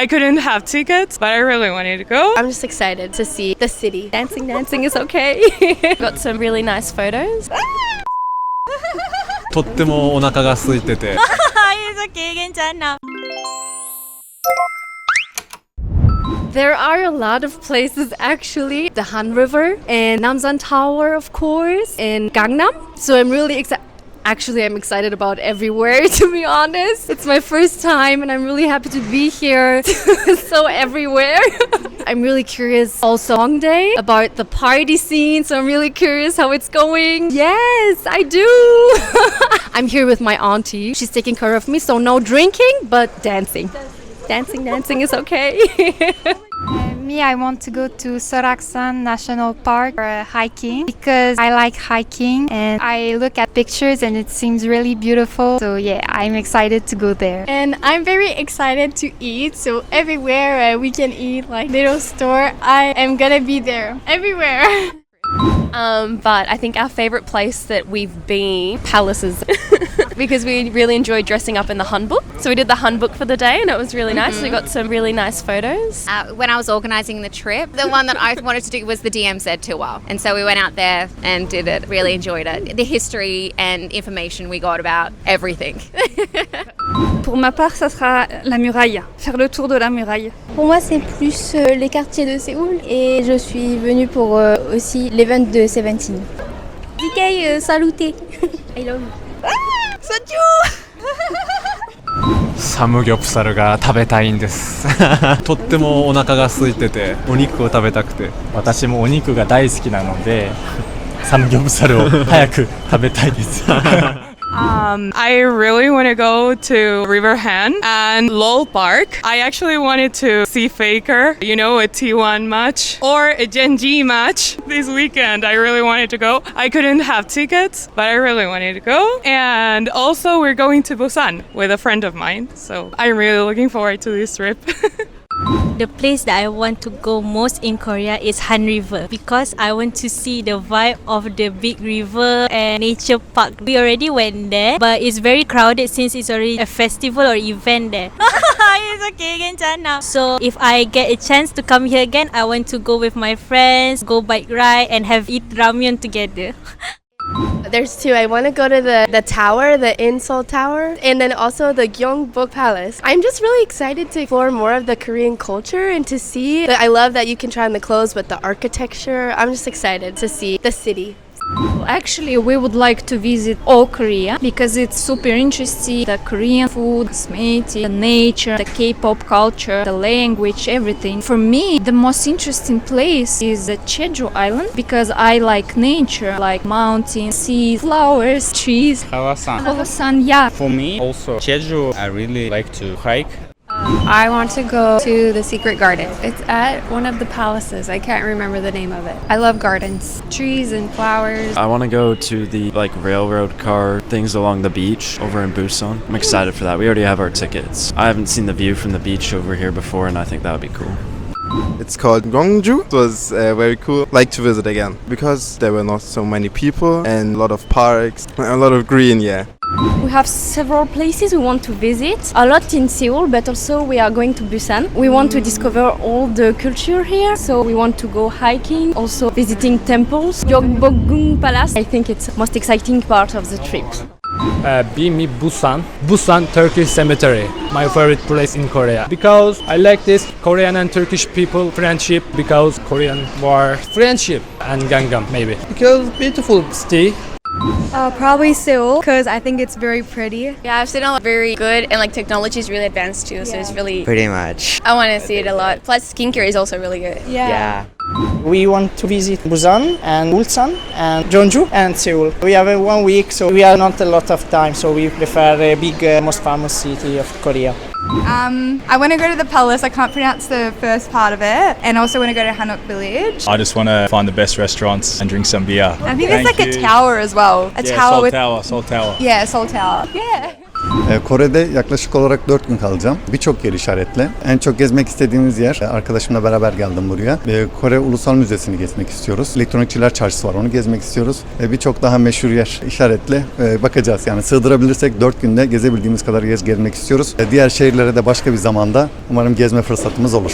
I couldn't have tickets, but I really wanted to go. I'm just excited to see the city. Dancing is okay. Got some really nice photos. とってもお腹が空いてて It's okay, 괜찮아. There are a lot of places actually. The Han River and Namsan Tower, of course, and Gangnam. So I'm really excited. Actually, I'm excited about everywhere, to be honest. It's my first time and I'm really happy to be here. So everywhere. I'm really curious also Hongdae about the party scene. So I'm really curious how it's going. Yes, I do. I'm here with my auntie. She's taking care of me. So no drinking, but dancing. Dancing is okay. Me, I want to go to Soraksan National Park for hiking because I like hiking and I look at pictures and it seems really beautiful. So yeah, I'm excited to go there. And I'm very excited to eat. So everywhere we can eat, like little store, I am gonna be there. Everywhere. But I think our favorite place that we've been, palaces, because we really enjoyed dressing up in the hanbok. So we did the hanbok for the day and it was really nice. We got some really nice photos. When I was organising the trip, the one that I wanted to do was the DMZ tour. And so we went out there and did it, really enjoyed it. The history and information we got about everything. Pour ma part, ça sera la muraille, faire le tour de la muraille. Pour moi, c'est plus les quartiers de Séoul et je suis venue pour aussi l'event de Seventeen. DK, saluté. I love you.サムギョプサルが食べたいんですとってもお腹が空いててお肉を食べたくて私もお肉が大好きなのでサムギョプサルを早く食べたいですI really want to go to River Han and Lowell Park. I actually wanted to see Faker, you know, a T1 match or a Gen G match this weekend. I really wanted to go. I couldn't have tickets, but I really wanted to go. And also we're going to Busan with a friend of mine. So I'm really looking forward to this trip. The place that I want to go most in Korea is Han River because I want to see the vibe of the big river and nature park. We already went there, but it's very crowded since it's already a festival or event there. It's okay, 괜찮아. So if I get a chance to come here again, I want to go with my friends, go bike ride and eat ramyeon together. There's two. I want to go to the tower, the Inseol Tower, and then also the Gyeongbok Palace. I'm just really excited to explore more of the Korean culture and to see. I love that you can try on the clothes, but the architecture. I'm just excited to see the city. Actually, we would like to visit all Korea because it's super interesting. The Korean food, cosmetics, the nature, the K-pop culture, the language, everything. For me, the most interesting place is the Jeju Island because I like nature, like mountains, sea, flowers, trees. Hawasan, yeah. For me, also Jeju, I really like to hike. I want to go to the Secret Garden. It's at one of the palaces. I can't remember the name of it. I love gardens, trees and flowers. I want to go to the railroad car things along the beach over in Busan. I'm excited for that. We already have our tickets. I haven't seen the view from the beach over here before and I think that would be cool. It's called Gwangju. It was very cool. Like to visit again because there were not so many people and a lot of parks, a lot of green, yeah. We have several places we want to visit. A lot in Seoul, but also we are going to Busan. We want to discover all the culture here. So we want to go hiking, also visiting temples. Gyeongbokgung Palace. I think it's the most exciting part of the trip. Be me Busan. Busan Turkish Cemetery, my favorite place in Korea. Because I like this Korean and Turkish people friendship because Korean war friendship and Gangnam maybe. Because beautiful city. Probably Seoul because I think it's very pretty. Yeah, I've seen a lot very good and like technology is really advanced too, so it's really... Pretty much. I want to see it a lot. Plus skincare is also really good. Yeah. We want to visit Busan and Ulsan and Jeonju and Seoul. We have 1 week, so we have not a lot of time, so we prefer a big, most famous city of Korea. I want to go to the palace. I can't pronounce the first part of it. And also want to go to Hanok Village. I just want to find the best restaurants and drink some beer. I think there's like a tower as well. A tower Seoul with... Tower, Seoul Tower. Yeah, Seoul Tower. Yeah. Kore'de yaklaşık olarak 4 gün kalacağım. Birçok yer işaretle. En çok gezmek istediğimiz yer, arkadaşımla beraber geldim buraya. Kore Ulusal Müzesi'ni gezmek istiyoruz. Elektronikçiler Çarşısı var, onu gezmek istiyoruz. Birçok daha meşhur yer işaretle bakacağız. Yani sığdırabilirsek 4 günde gezebildiğimiz kadar yer gezmek istiyoruz. Diğer şehirlere de başka bir zamanda umarım gezme fırsatımız olur.